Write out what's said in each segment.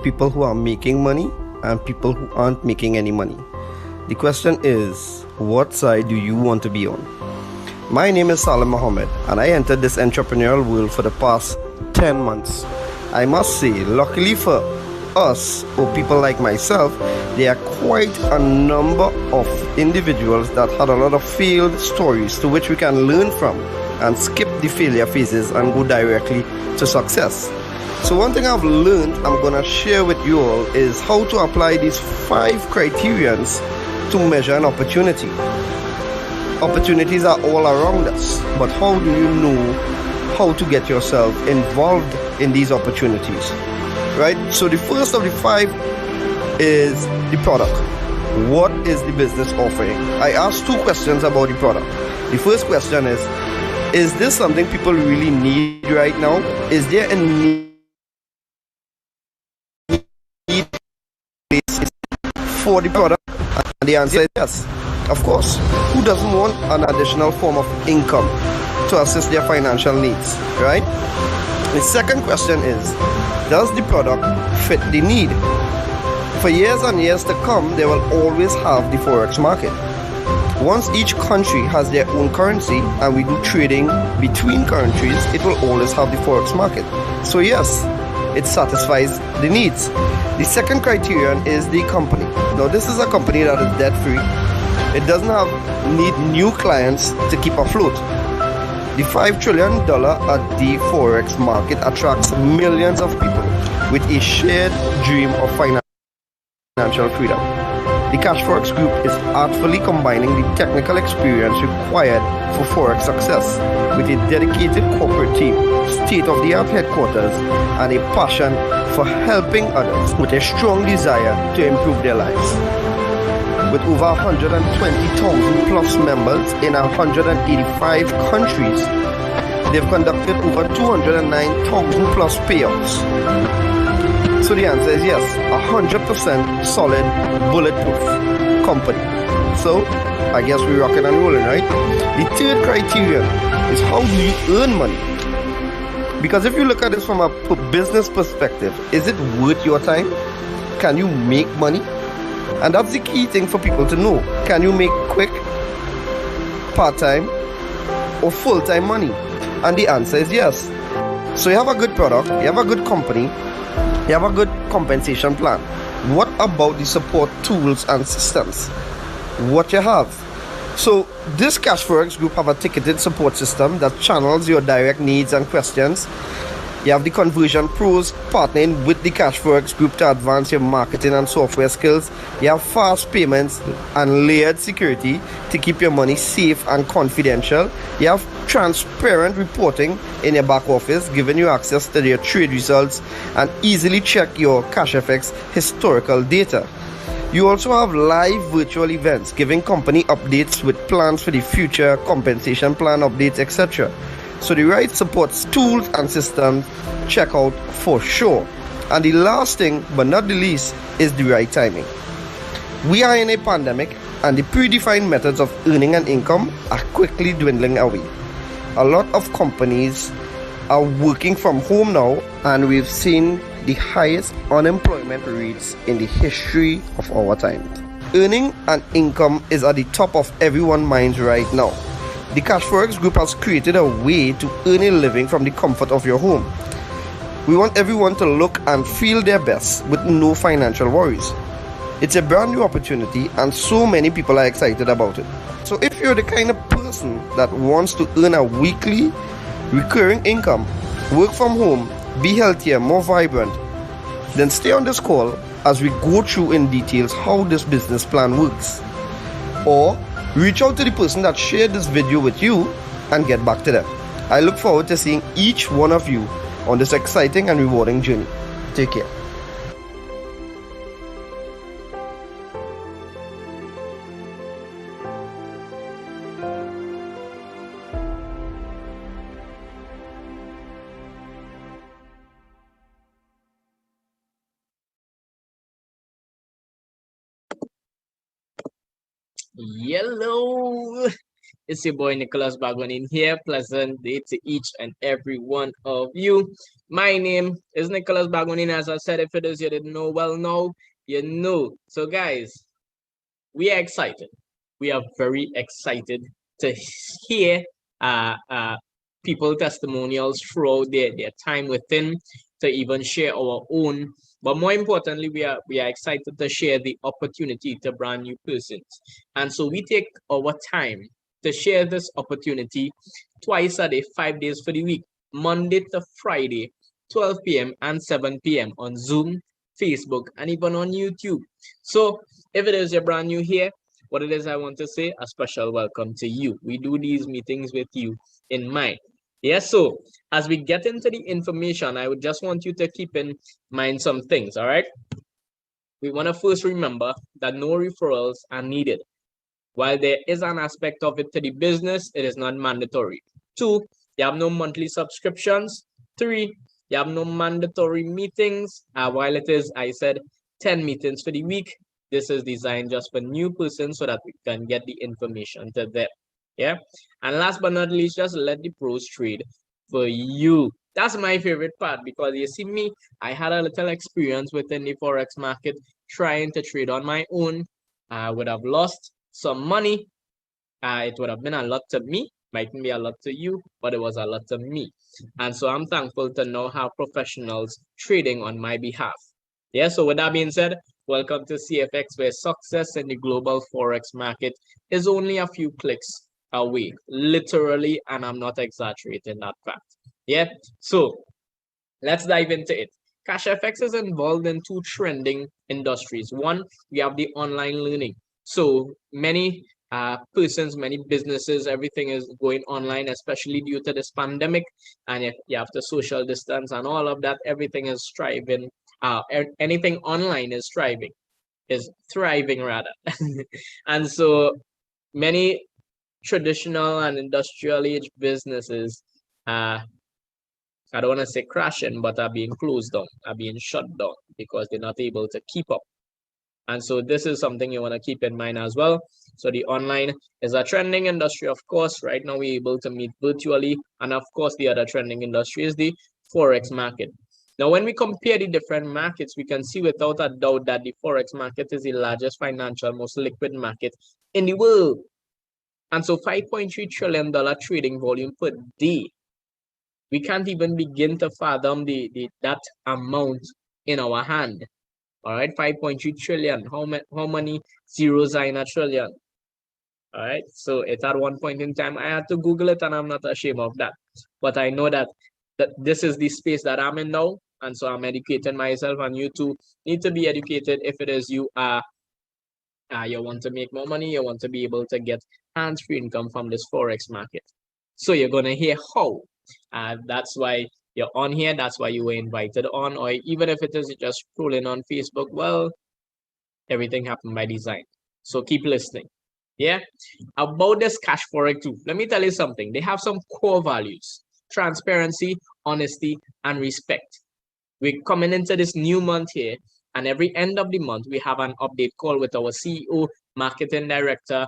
people who are making money and people who aren't making any money. The question is, what side do you want to be on? My name is Salim Mohammed, and I entered this entrepreneurial world for the past 10 months. I must say, luckily for us, or people like myself, there are quite a number of individuals that had a lot of failed stories to which we can learn from and skip the failure phases and go directly to success. So one thing I've learned I'm gonna share with you all is how to apply these 5 criterions to measure an opportunity. Opportunities are all around us, but how do you know how to get yourself involved in these opportunities? Right? So the first of the 5 is the product. What is the business offering? I asked 2 questions about the product. The first question is this something people really need right now? Is there a need for the product? And the answer is yes, of course. Who doesn't want an additional form of income to assist their financial needs, right? The second question is, does the product fit the need? For years and years to come, they will always have the Forex market. Once each country has their own currency and we do trading between countries, it will always have the Forex market. So yes, it satisfies the needs. The second criterion is the company. Now this is a company that is debt free. It doesn't need new clients to keep afloat. The $5 trillion a day Forex market attracts millions of people with a shared dream of financial freedom. The Cashfx Group is artfully combining the technical experience required for Forex success with a dedicated corporate team, state-of-the-art headquarters, and a passion for helping others with a strong desire to improve their lives. With over 120,000 plus members in 185 countries, they've conducted over 209,000 plus payouts. So the answer is yes, 100% solid, bulletproof company. So I guess we're rocking and rolling, right? The third criterion is, how do you earn money? Because if you look at this from a business perspective, is it worth your time? Can you make money? And that's the key thing for people to know. Can you make quick, part-time, or full-time money? And the answer is yes. So you have a good product, you have a good company, you have a good compensation plan. What about the support tools and systems? What you have? So this Cashfx Group have a ticketed support system that channels your direct needs and questions. You have the conversion pros partnering with the Cashfx Group to advance your marketing and software skills. You have fast payments and layered security to keep your money safe and confidential. You have transparent reporting in your back office, giving you access to your trade results and easily check your Cashfx historical data. You also have live virtual events, giving company updates with plans for the future, compensation plan updates, etc. So the right support tools and systems, check out for sure. And the last thing, but not the least, is the right timing. We are in a pandemic, and the predefined methods of earning an income are quickly dwindling away. A lot of companies are working from home now, and we've seen the highest unemployment rates in the history of our time. Earning an income is at the top of everyone's minds right now. The Cashfx Group has created a way to earn a living from the comfort of your home. We want everyone to look and feel their best with no financial worries. It's a brand new opportunity and so many people are excited about it. So if you're the kind of person that wants to earn a weekly, recurring income, work from home, be healthier, more vibrant, then stay on this call as we go through in details how this business plan works. Or reach out to the person that shared this video with you and get back to them. I look forward to seeing each one of you on this exciting and rewarding journey. Take care. Yellow. It's your boy Nicholas Bagonin here. Pleasant day to each and every one of you. My name is Nicholas Bagonin. As I said, if it is you didn't know, well, no, you know. So, guys, we are excited. We are very excited to hear people testimonials throughout their time within, to even share our own. But more importantly, we are excited to share the opportunity to brand new persons. And so we take our time to share this opportunity twice a day, 5 days for the week, Monday to Friday, 12 p.m. and 7 p.m. on Zoom, Facebook, and even on YouTube. So if it is you're brand new here, what it is I want to say, a special welcome to you. We do these meetings with you in mind. Yes, so as we get into the information, I would just want you to keep in mind some things, all right? We want to first remember that no referrals are needed. While there is an aspect of it to the business, it is not mandatory. 2, you have no monthly subscriptions. 3, you have no mandatory meetings. While it is, I said, 10 meetings for the week, this is designed just for new persons so that we can get the information to them. Yeah. And last but not least, just let the pros trade for you. That's my favorite part, because you see me, I had a little experience within the Forex market trying to trade on my own. I would have lost some money. It would have been a lot to me, mightn't be a lot to you, but it was a lot to me. And so I'm thankful to now have professionals trading on my behalf. Yeah, so with that being said, welcome to CFX, where success in the global Forex market is only a few clicks away, literally, and I'm not exaggerating that fact. Yeah, so let's dive into it. Cashfx is involved in 2 trending industries. One, we have the online learning. So many persons, many businesses, everything is going online, especially due to this pandemic. And if you have to social distance and all of that, everything is thriving. Anything online is thriving rather. And so many traditional and industrial age businesses, I don't want to say crashing, but are being closed down, are being shut down because they're not able to keep up. And so this is something you want to keep in mind as well. So the online is a trending industry, of course. Right now we're able to meet virtually. And of course, the other trending industry is the Forex market. Now, when we compare the different markets, we can see without a doubt that the Forex market is the largest financial, most liquid market in the world. And so $5.3 trillion trading volume per day. We can't even begin to fathom that amount in our hand. All right, 5.3 trillion. How many zeros are in a trillion? All right, so at one point in time, I had to Google it, and I'm not ashamed of that. But I know that this is the space that I'm in now, and so I'm educating myself, and you too need to be educated if it is you you want to make more money, you want to be able to get hands-free income from this Forex market. So you're going to hear how. That's why you're on here. That's why you were invited on. Or even if it is just scrolling on Facebook, well, everything happened by design. So keep listening. Yeah. About this cash Forex too, let me tell you something. They have some core values: transparency, honesty, and respect. We're coming into this new month here, and every end of the month, we have an update call with our CEO, marketing director,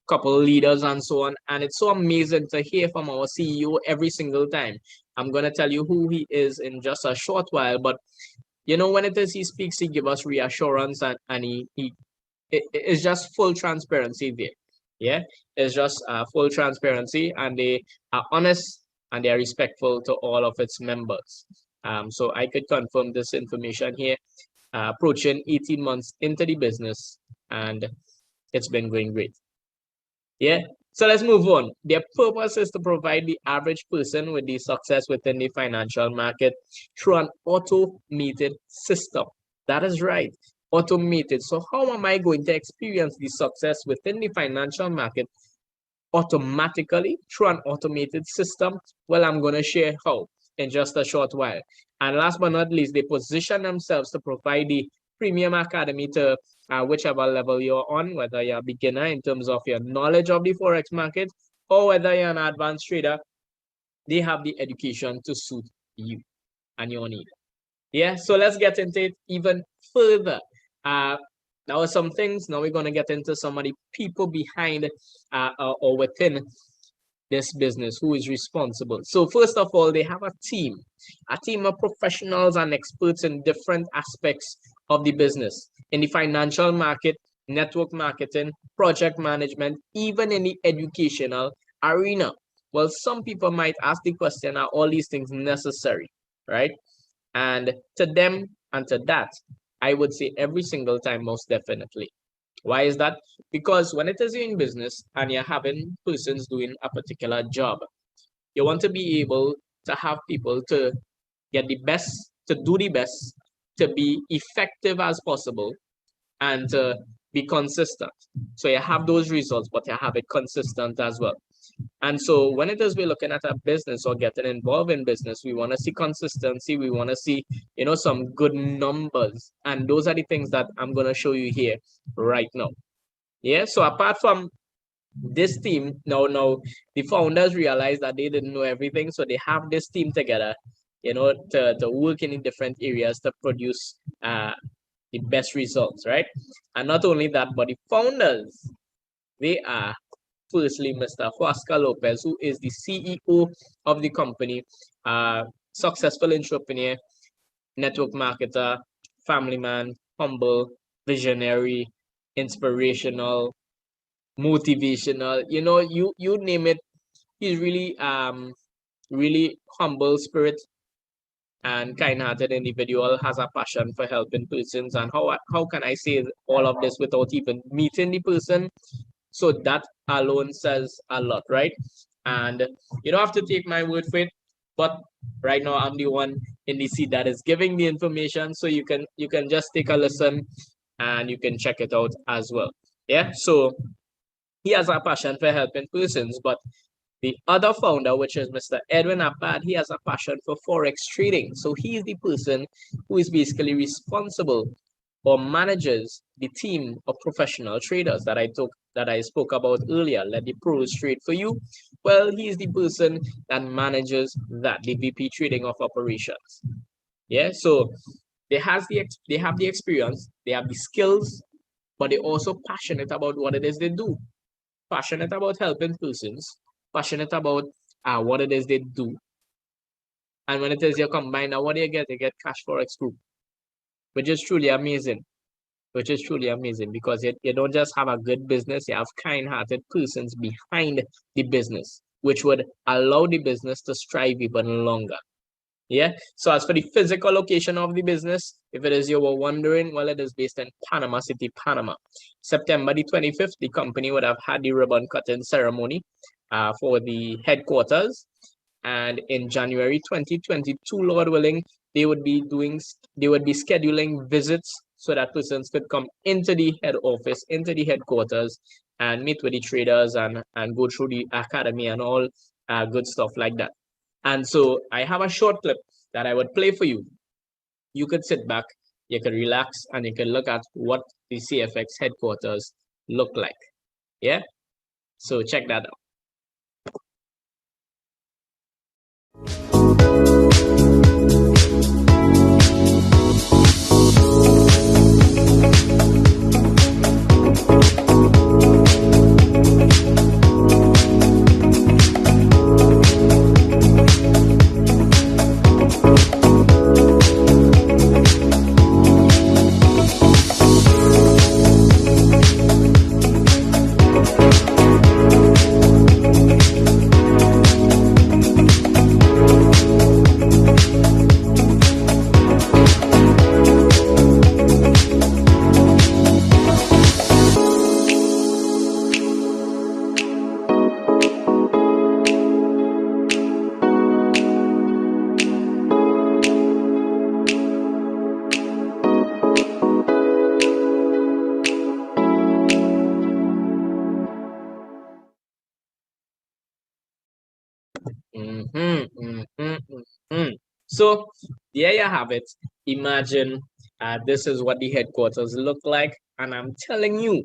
couple leaders, and so on. And it's so amazing to hear from our CEO every single time. I'm going to tell you who he is in just a short while, but you know, when it is he speaks, he gives us reassurance, and it's just full transparency there. Yeah, it's just full transparency, and they are honest and they are respectful to all of its members. So I could confirm this information here, approaching 18 months into the business, and it's been going great. Yeah, so let's move on. Their purpose is to provide the average person with the success within the financial market through an automated system. That is right, automated. So how am I going to experience the success within the financial market automatically through an automated system? Well, I'm going to share how in just a short while. And last but not least, they position themselves to provide the premium academy to whichever level you're on, whether you're a beginner in terms of your knowledge of the Forex market, or whether you're an advanced trader. They have the education to suit you and your need. Yeah, so let's get into it even further. That was some things. Now we're going to get into some of the people behind or within this business who is responsible. So first of all, they have a team of professionals and experts in different aspects of the business, in the financial market, network marketing, project management, even in the educational arena. Well, some people might ask the question, are all these things necessary, right? And to them and to that, I would say every single time, most definitely. Why is that? Because when it is in business and you're having persons doing a particular job, you want to be able to have people to get the best, to do the best, to be effective as possible, and to be consistent. So you have those results, but you have it consistent as well. And so when it is we're looking at a business or getting involved in business, we want to see consistency. We want to see, some good numbers. And those are the things that I'm going to show you here right now. Yeah. So apart from this team, now the founders realized that they didn't know everything. So they have this team together, to work in different areas to produce the best results, right? And not only that, but the founders, they are firstly Mr. Huasca Lopez, who is the CEO of the company, successful entrepreneur, network marketer, family man, humble, visionary, inspirational, motivational, you name it. He's really humble spirit and kind-hearted individual, has a passion for helping persons. And how can I say all of this without even meeting the person? So that alone says a lot, right? And you don't have to take my word for it, but right now I'm the one in the seat that is giving the information. So you can just take a listen and you can check it out as well. Yeah. So he has a passion for helping persons, but the other founder, which is Mr. Edwin Apad, he has a passion for Forex trading. So he is the person who is basically responsible or manages the team of professional traders that I spoke about earlier. Let the pros trade for you. Well, he is the person that manages that, the VP trading of operations. Yeah, so they have the experience, they have the skills, but they're also passionate about what it is they do. Passionate about helping persons, passionate about what it is they do. And when it is you combine, now what do you get? You get Cashfx Group, which is truly amazing. Because you don't just have a good business, you have kind-hearted persons behind the business, which would allow the business to strive even longer. Yeah. So as for the physical location of the business, if it is you were wondering, well, it is based in Panama City, Panama. September the 25th, the company would have had the ribbon cutting ceremony for the headquarters. And in January 2022, Lord willing, they would be scheduling visits so that persons could come into the head office, into the headquarters, and meet with the traders and go through the academy and all good stuff like that. And so I have a short clip that I would play for you. You could sit back, you could relax, and you can look at what the CFX headquarters look like. Yeah? So check that out. So there you have it. Imagine this is what the headquarters look like. And I'm telling you,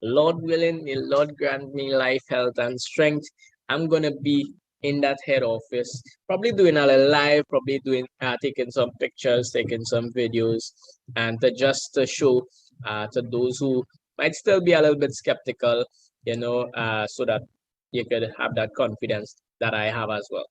Lord willing, may Lord grant me life, health, and strength. I'm going to be in that head office, probably doing a live, probably doing taking some pictures, taking some videos, and just to show to those who might still be a little bit skeptical, so that you could have that confidence that I have as well.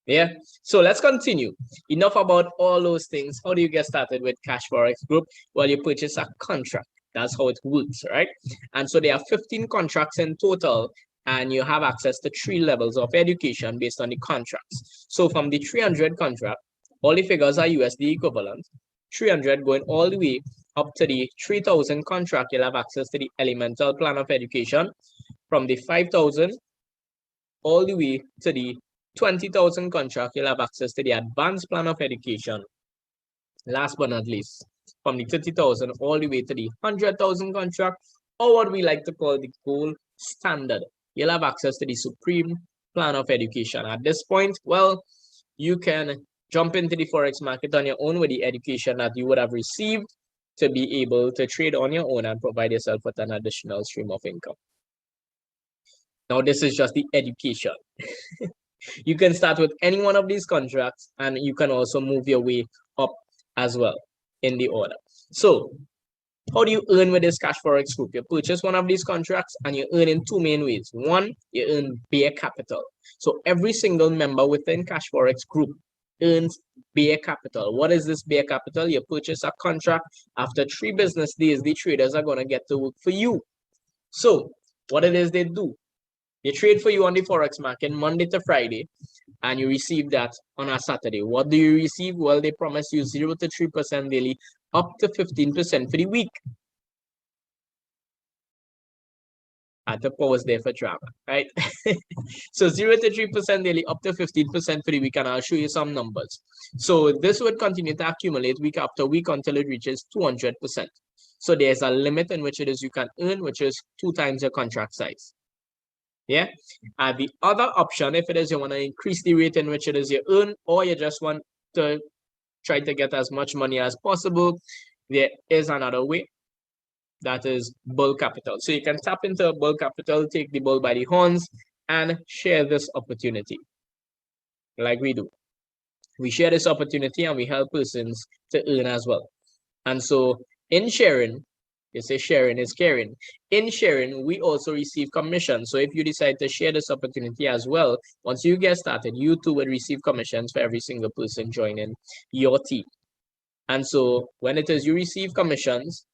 Yeah, so let's continue. Enough about all those things. How do you get started with Cashfx Group? Well, you purchase a contract. That's how it works, right? And so there are 15 contracts in total, and you have access to 3 levels of education based on the contracts. So from the 300 contract, all the figures are USD equivalent. 300 going all the way up to the 3,000 contract, you'll have access to the elemental plan of education. From the 5,000 all the way to the 20,000 contract, you'll have access to the advanced plan of education. Last but not least, from the 30,000 all the way to the 100,000 contract, or what we like to call the gold standard, you'll have access to the supreme plan of education. At this point, well, you can jump into the Forex market on your own with the education that you would have received to be able to trade on your own and provide yourself with an additional stream of income. Now, this is just the education. You can start with any one of these contracts, and you can also move your way up as well in the order. So how do you earn with this Cashfx Group? You purchase one of these contracts and you earn in 2 main ways. One, you earn bare capital. So every single member within Cashfx Group earns bare capital. What is this bare capital? You purchase a contract. After 3 business days, the traders are going to get to work for you. So what it is they do, they trade for you on the Forex market Monday to Friday, and you receive that on a Saturday. What do you receive? Well, they promise you 0 to 3% daily, up to 15% for the week. I had to pause there for drama, right? So 0 to 3% daily, up to 15% for the week, and I'll show you some numbers. So this would continue to accumulate week after week until it reaches 200%. So there's a limit in which it is you can earn, which is 2 times your contract size. Yeah. The other option, if it is you want to increase the rate in which it is you earn, or you just want to try to get as much money as possible, there is another way. That is bull capital. So you can tap into bull capital, take the bull by the horns, and share this opportunity like we do. We share this opportunity and we help persons to earn as well. And so in sharing, you say sharing is caring. In sharing, we also receive commission. So if you decide to share this opportunity as well, once you get started, you too will receive commissions for every single person joining your team. And so when it is you receive commissions,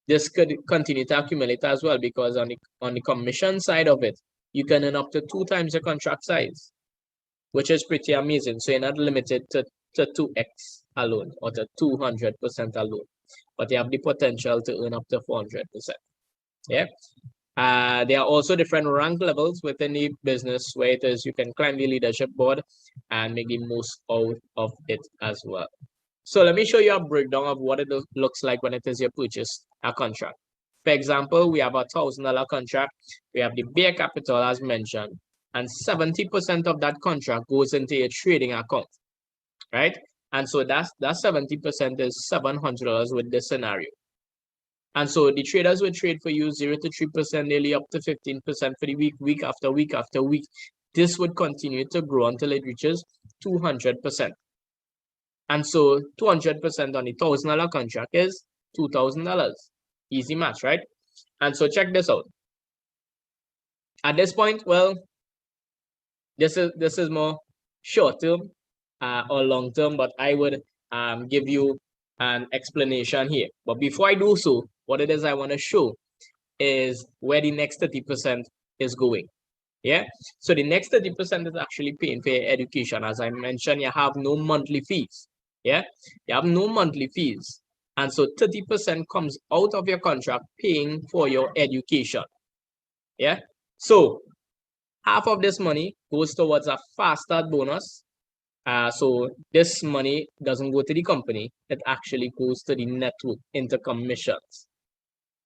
this could continue to accumulate as well, because on the commission side of it, you can earn up to 2 times your contract size, which is pretty amazing. So you're not limited to 2x alone or to 200% alone, but you have the potential to earn up to 400%. Yeah. There are also different rank levels within the business where it is you can climb the leadership board and make the most out of it as well. So let me show you a breakdown of what it looks like when it is you purchase a contract. For example, we have a $1,000 contract. We have the bare capital as mentioned, and 70% of that contract goes into your trading account, right? And so that 70% is $700 with this scenario. And so the traders will trade for you 0 to 3% daily, up to 15% for the week, week after week after week. This would continue to grow until it reaches 200%. And so 200% on the $1,000 contract is $2,000. Easy math, right? And so check this out. At this point, well, this is more short term or long term, but I would give you an explanation here. But before I do so, what it is I want to show is where the next 30% is going. Yeah. So the next 30% is actually paying for your education. As I mentioned, you have no monthly fees. Yeah, you have no monthly fees. And so 30% comes out of your contract paying for your education. Yeah, so half of this money goes towards a fast start bonus. So this money doesn't go to the company, it actually goes to the network into commissions.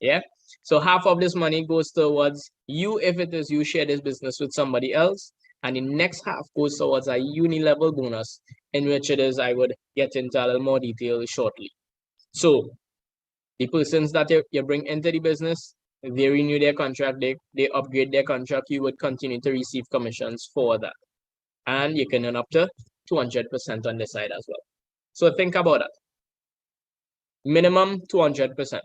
Yeah, so half of this money goes towards you if it is you share this business with somebody else, and the next half goes towards a uni-level bonus, in which it is I would get into a little more detail shortly. So the persons that you bring into the business, they renew their contract, they upgrade their contract, you would continue to receive commissions for that. And you can earn up to 200% on the side as well. So think about that. minimum 200%,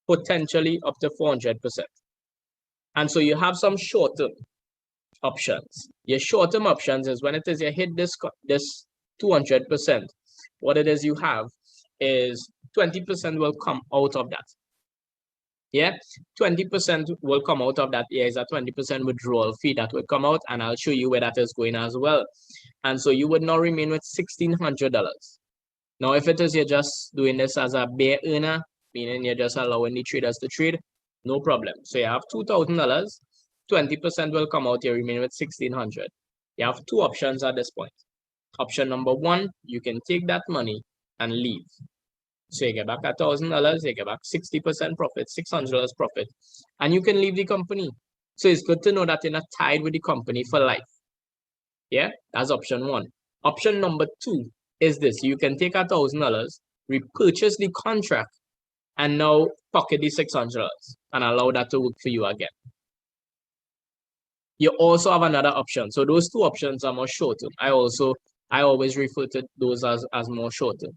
potentially up to 400%. And so you have some short-term options. Your short-term options is when it is you hit this 200%, what it is you have is 20% will come out of that. Yeah, 20% will come out of that. Here is a 20% withdrawal fee that will come out, and I'll show you where that is going as well. And so you would now remain with $1,600. Now, if it is you're just doing this as a bare earner, meaning you're just allowing the traders to trade, no problem. So you have $2,000, 20% will come out, you remain with $1,600. You have two options at this point. Option number one, you can take that money and leave. So you get back $1,000, you get back 60% profit, $600 profit, and you can leave the company. So it's good to know that you're not tied with the company for life. Yeah, that's option one. Option number two is this: you can take $1,000, repurchase the contract, and now pocket the $600 and allow that to work for you again. You also have another option. So those two options are more short-term. I always refer to those as more short-term.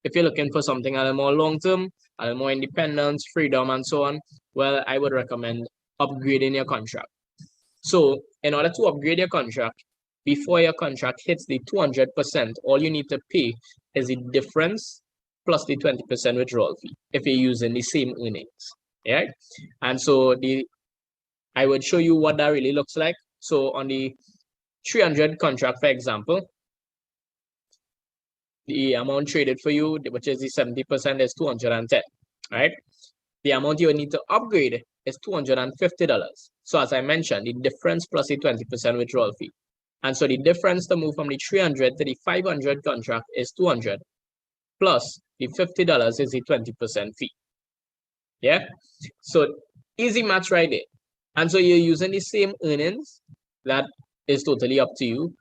If you're looking for something a little more long-term, a little more independence, freedom, and so on, well, I would recommend upgrading your contract. So in order to upgrade your contract, before your contract hits the 200%, all you need to pay is the difference plus the 20% withdrawal fee if you're using the same earnings. Yeah. And so I would show you what that really looks like. So on the 300 contract, for example, the amount traded for you, which is the 70%, is 210, right? The amount you need to upgrade is $250. So as I mentioned, the difference plus the 20% withdrawal fee. And so the difference to move from the 300 to the 500 contract is 200, plus the $50 is the 20% fee. Yeah, so easy match right there. And so you're using the same earnings. That is totally up to you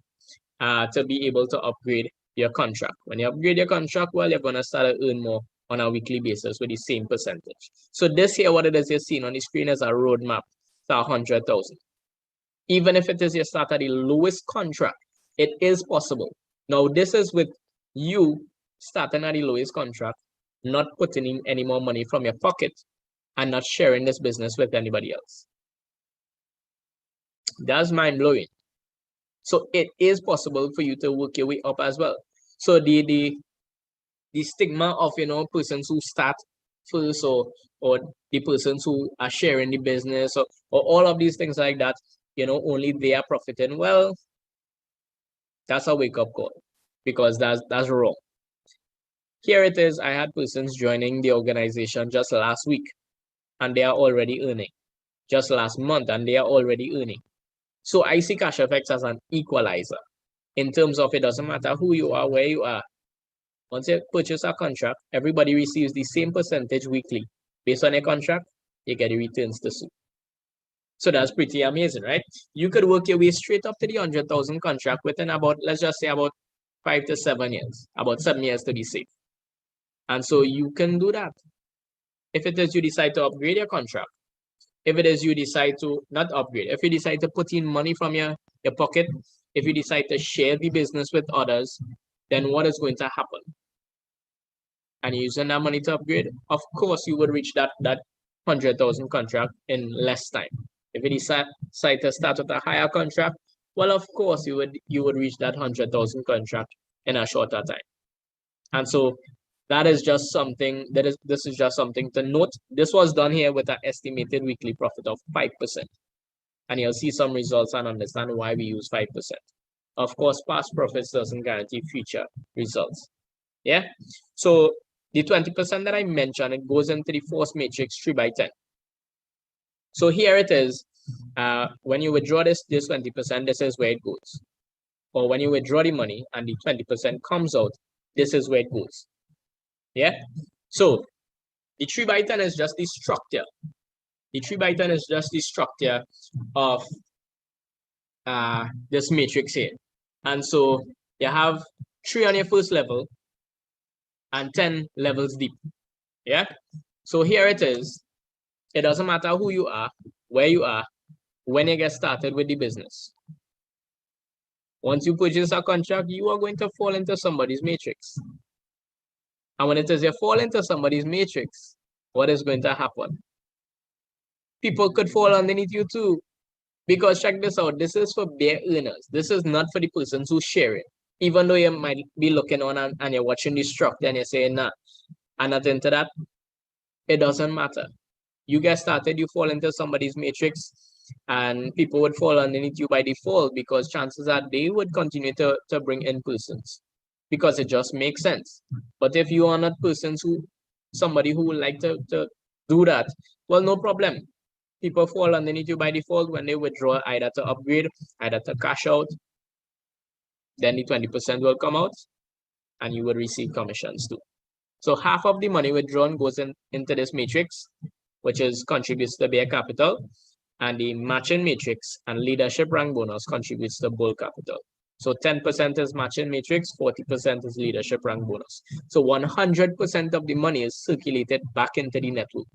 to be able to upgrade your contract. When you upgrade your contract, well, you're going to start to earn more on a weekly basis with the same percentage. So this here, what it is you're seeing on the screen is a roadmap to 100,000. Even if it is you start at the lowest contract, it is possible. Now, this is with you starting at the lowest contract, not putting in any more money from your pocket, and not sharing this business with anybody else. That's mind-blowing. So it is possible for you to work your way up as well. So the stigma of, persons who start first, or the persons who are sharing the business, or all of these things like that, only they are profiting. Well, that's a wake-up call, because that's wrong. Here it is. I had persons joining the organization just last week, and they are already earning. Just last month, and they are already earning. So I see Cashfx as an equalizer in terms of it doesn't matter who you are, where you are. Once you purchase a contract, everybody receives the same percentage weekly. Based on a contract, you get the returns to suit. So that's pretty amazing, right? You could work your way straight up to the 100,000 contract within about, let's just say, about 5 to 7 years, about 7 years to be safe. And so you can do that. If it is you decide to upgrade your contract, if it is you decide to not upgrade, if you decide to put in money from your pocket, if you decide to share the business with others, then what is going to happen? And using that money to upgrade, of course, you would reach that 100,000 contract in less time. If you decide to start with a higher contract, well, of course, you would reach that 100,000 contract in a shorter time. And so that is just something this is just something to note. This was done here with an estimated weekly profit of 5%. And you'll see some results and understand why we use 5%. Of course, past profits doesn't guarantee future results. Yeah. So the 20% that I mentioned, it goes into the force matrix 3x10. So here it is. When you withdraw this 20%, this is where it goes. Or when you withdraw the money and the 20% comes out, this is where it goes. Yeah. So the 3x10 is just the structure. The 3x10 is just the structure of this matrix here. And so you have 3 on your first level and 10 levels deep. Yeah. So here it is. It doesn't matter who you are, where you are, when you get started with the business. Once you purchase a contract, you are going to fall into somebody's matrix. And when it is you fall into somebody's matrix, what is going to happen? People could fall underneath you too. Because check this out, this is for bare earners. This is not for the persons who share it. Even though you might be looking on and you're watching the structure and you're saying, nah, I'm not into that, it doesn't matter. You get started, you fall into somebody's matrix, and people would fall underneath you by default because chances are they would continue to bring in persons because it just makes sense. But if you are not somebody who would like to do that, well, no problem. People fall underneath you by default when they withdraw, either to upgrade, either to cash out. Then the 20% will come out and you will receive commissions too. So half of the money withdrawn goes into this matrix, which is contributes to bare capital, and the matching matrix and leadership rank bonus contributes to bull capital. So 10% is matching matrix, 40% is leadership rank bonus. So 100% of the money is circulated back into the network.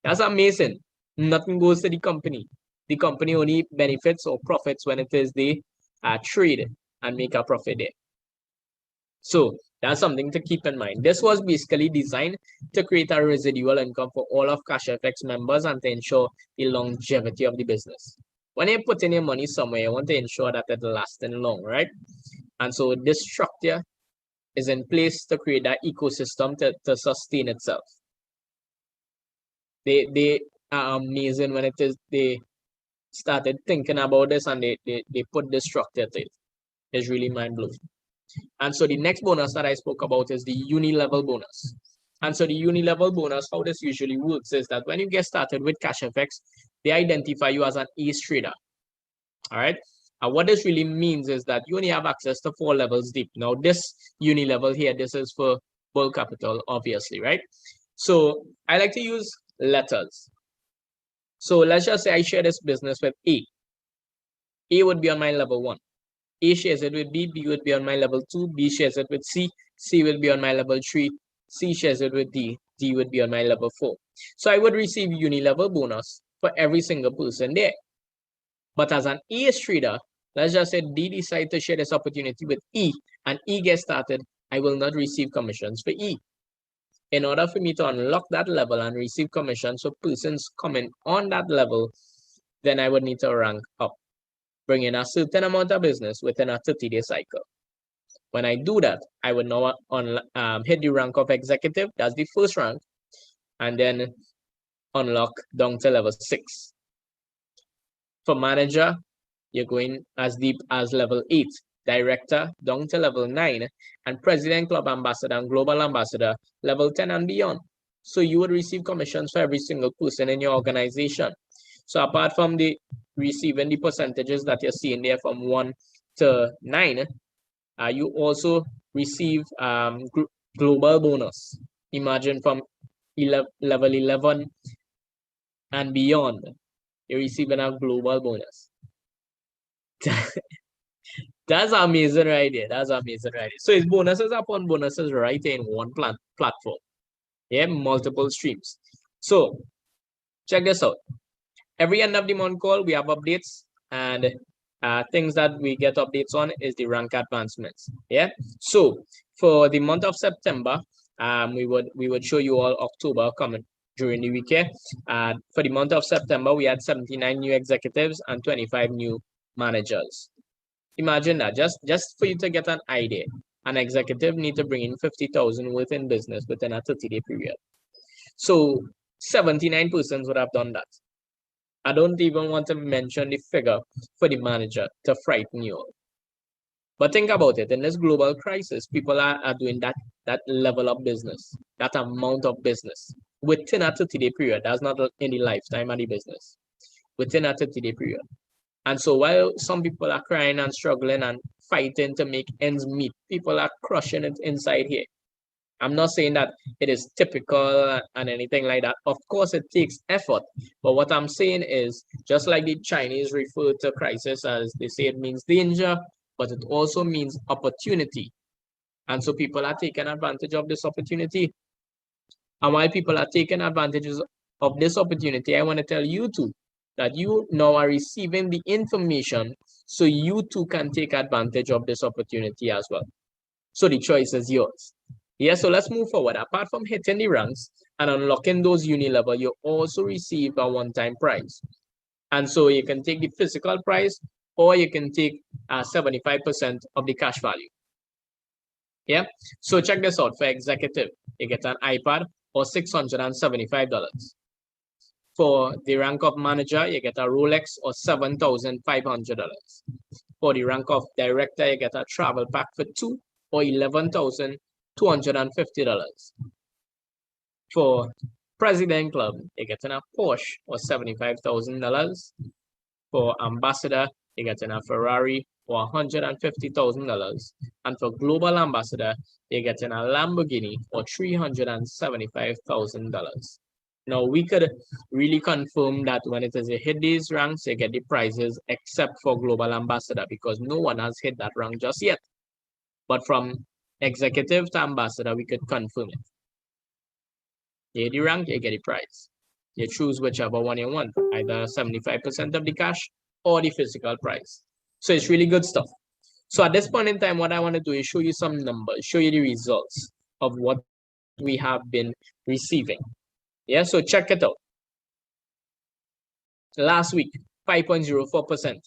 That's amazing. Nothing goes to the company. The company only benefits or profits when it is they trade and make a profit there. So that's something to keep in mind. This was basically designed to create a residual income for all of Cashfx members and to ensure the longevity of the business. When you put in your money somewhere, you want to ensure that it lasts long, right? And so this structure is in place to create that ecosystem to sustain itself. They are amazing when it is they started thinking about this and they put this structure to it. It's really mind-blowing. And so the next bonus that I spoke about is the uni-level bonus. And so the uni-level bonus, how this usually works is that when you get started with Cashfx, they identify you as an ace trader. All right. And what this really means is that you only have access to 4 levels deep. Now, this uni level here, this is for bull capital, obviously, right? So I like to use letters. So let's just say I share this business with A. A would be on my level 1. A shares it with B, B would be on my level 2, B shares it with C, C will be on my level 3, C shares it with D, D would be on my level 4. So I would receive uni-level bonus for every single person there. But as an ace trader, let's just say D decide to share this opportunity with E and E gets started, I will not receive commissions for E. In order for me to unlock that level and receive commissions for persons coming on that level, then I would need to rank up, bring in a certain amount of business within a 30-day cycle. When I do that, I would now hit the rank of executive, that's the first rank, and then unlock down to level 6. For manager, you're going as deep as level 8, director down to level 9, and president, club ambassador, and global ambassador, level 10 and beyond. So you would receive commissions for every single person in your organization. So apart from the receiving the percentages that you're seeing there from 1 to 9, you also receive global bonus. Imagine from level 11 and beyond, you're receiving a global bonus. That's amazing right there. That's amazing right there. So it's bonuses upon bonuses right in one platform. Yeah, multiple streams. So check this out. Every end of the month call, we have updates, and things that we get updates on is the rank advancements. Yeah. So for the month of September, we would show you all October coming during the week. For the month of September, we had 79 new executives and 25 new managers. Imagine that, just for you to get an idea, an executive need to bring in 50,000 within business within a 30-day period. So 79 persons would have done that. I don't even want to mention the figure for the manager to frighten you. But think about it, in this global crisis, people are doing that level of business, that amount of business within a 30-day period. That's not in the lifetime of the business, within a 30-day period. And so while some people are crying and struggling and fighting to make ends meet, people are crushing it inside here. I'm not saying that it is typical and anything like that. Of course, it takes effort. But what I'm saying is, just like the Chinese refer to crisis as they say it means danger, but it also means opportunity. And so people are taking advantage of this opportunity. And while people are taking advantages of this opportunity, I want to tell you too, that you now are receiving the information so you too can take advantage of this opportunity as well. So the choice is yours. Yeah, so let's move forward. Apart from hitting the ranks and unlocking those uni level, you also receive a one-time prize. And so you can take the physical prize, or you can take 75% of the cash value. Yeah, so check this out. For executive, you get an iPad or $675. For the rank of manager, you get a Rolex or $7,500. For the rank of director, you get a travel pack for 2 or $11,250. For president club, you get a Porsche or $75,000. For ambassador, you get a Ferrari or $150,000. And for global ambassador, you get a Lamborghini or $375,000. Now, we could really confirm that when it is a hit these ranks, you get the prizes except for global ambassador, because no one has hit that rank just yet. But from executive to ambassador, we could confirm it. You hit the rank, you get the prize. You choose whichever one you want, either 75% of the cash or the physical prize. So it's really good stuff. So at this point in time, what I want to do is show you some numbers, show you the results of what we have been receiving. Yeah, so check it out. Last week, 5.04%.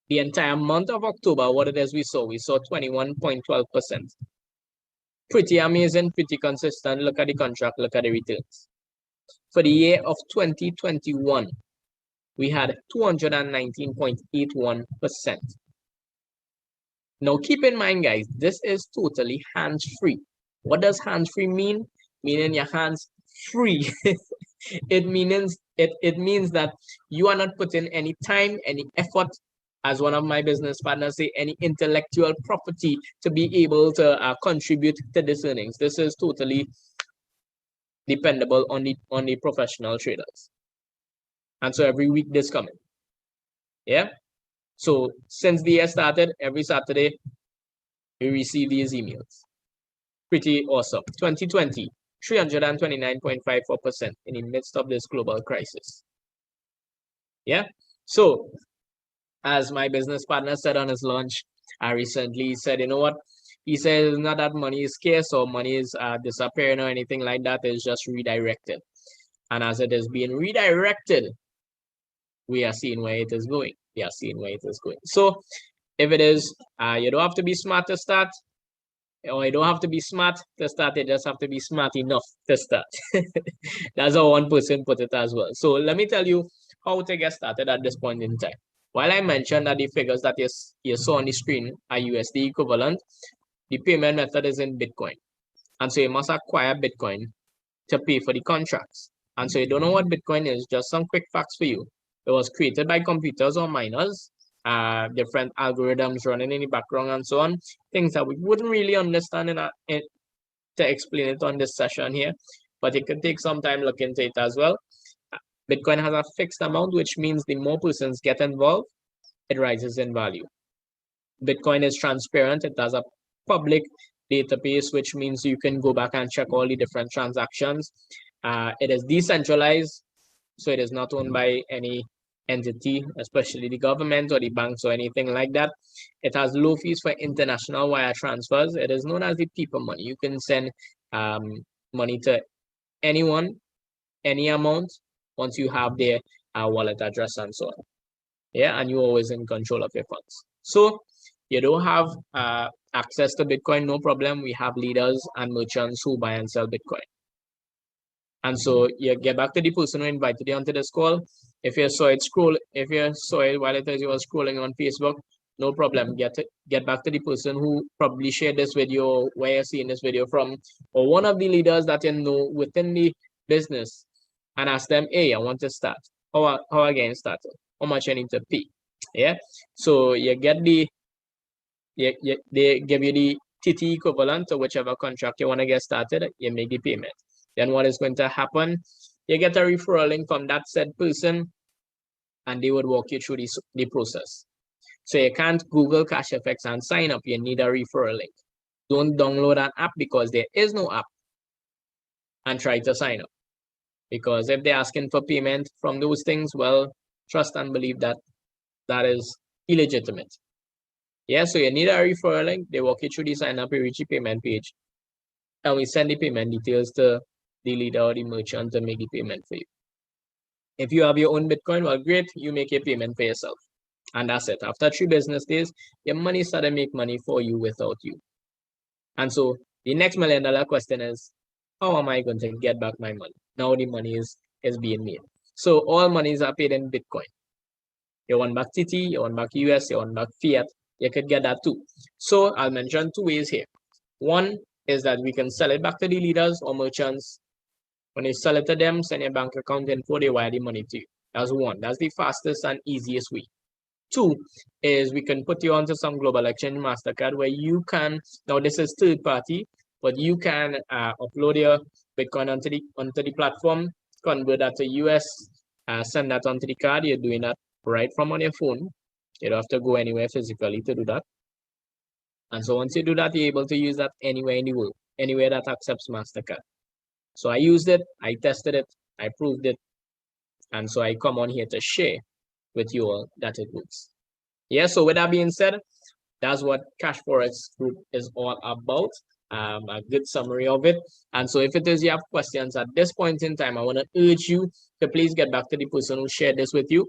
The entire month of October, what it is we saw 21.12%. Pretty amazing, pretty consistent. Look at the contract, look at the returns. For the year of 2021, we had 219.81%. Now, keep in mind, guys, this is totally hands-free. What does hands-free mean? Meaning your hands free. It means that you are not putting any time, any effort, as one of my business partners say, any intellectual property to be able to contribute to this earnings. This is totally dependable on the professional traders. And so every week this coming. Yeah. So since the year started, every Saturday we receive these emails. Pretty awesome. 2020, 329.54% in the midst of this global crisis. Yeah. So as my business partner said on his launch, I recently said, you know what? He said it's not that money is scarce or money is disappearing or anything like that. It's just redirected. And as it is being redirected, we are seeing where it is going. We are seeing where it is going. So if it is, you don't have to be smart to start, or you don't have to be smart to start, you just have to be smart enough to start. That's how one person put it as well. So let me tell you how to get started at this point in time. While I mentioned that the figures that you saw on the screen are USD equivalent, the payment method is in Bitcoin. And so you must acquire Bitcoin to pay for the contracts. And so you don't know what Bitcoin is, just some quick facts for you. It was created by computers or miners, different algorithms running in the background and so on, things that we wouldn't really understand to explain it on this session here, but it could take some time looking into it as well. Bitcoin has a fixed amount, which means the more persons get involved, it rises in value. Bitcoin is transparent. It has a public database, which means you can go back and check all the different transactions. It is decentralized, so it is not owned by any entity, especially the government or the banks or anything like that. It has low fees for international wire transfers. It is known as the people money. You can send money to anyone, any amount, once you have their wallet address and so on. Yeah, and you're always in control of your funds. So you don't have access to Bitcoin, no problem. We have leaders and merchants who buy and sell Bitcoin. And so you get back to the person who invited you onto this call. If you saw it while it as you were scrolling on Facebook, no problem. Get back to the person who probably shared this video, where you're seeing this video from, or one of the leaders that you know within the business, and ask them, hey, I want to start. How I get started? How much I need to pay? Yeah. So you get they give you the TT equivalent to whichever contract you want to get started. You make the payment. Then what is going to happen? You get a referral link from that said person, and they would walk you through the process. So you can't Google Cashfx and sign up. You need a referral link. Don't download an app because there is no app and try to sign up. Because if they're asking for payment from those things, well, trust and believe that that is illegitimate. Yeah, so you need a referral link. They walk you through the sign up, you reach the payment page. and we send the payment details to the leader or the merchant to make the payment for you. If you have your own Bitcoin, well, great, you make your payment for yourself. And that's it. After 3 business days, your money started to make money for you without you. And so the next $1 million question is, how am I going to get back my money? Now the money is being made. So all monies are paid in Bitcoin. You want back TT, you want back US, you want back fiat, you could get that too. So I'll mention 2 ways here. One is that we can sell it back to the leaders or merchants. When you sell it to them, send your bank account info, they wire the money to you. That's one. That's the fastest and easiest way. 2 is we can put you onto some global exchange MasterCard where you can, now this is third party, but you can upload your Bitcoin onto the platform, convert that to US, send that onto the card. You're doing that right from on your phone. You don't have to go anywhere physically to do that. And so once you do that, you're able to use that anywhere in the world, anywhere that accepts MasterCard. So I used it, I tested it, I proved it. And so I come on here to share with you all that it works. Yeah, so with that being said, that's what Cashfx Group is all about. A good summary of it. And so if it is you have questions at this point in time, I want to urge you to please get back to the person who shared this with you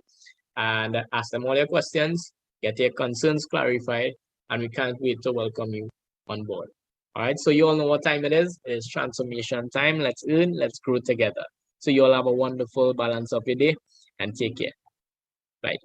and ask them all your questions, get your concerns clarified, and we can't wait to welcome you on board. All right, so you all know what time it is. It is transformation time. Let's earn, let's grow together. So you all have a wonderful balance of your day and take care. Bye.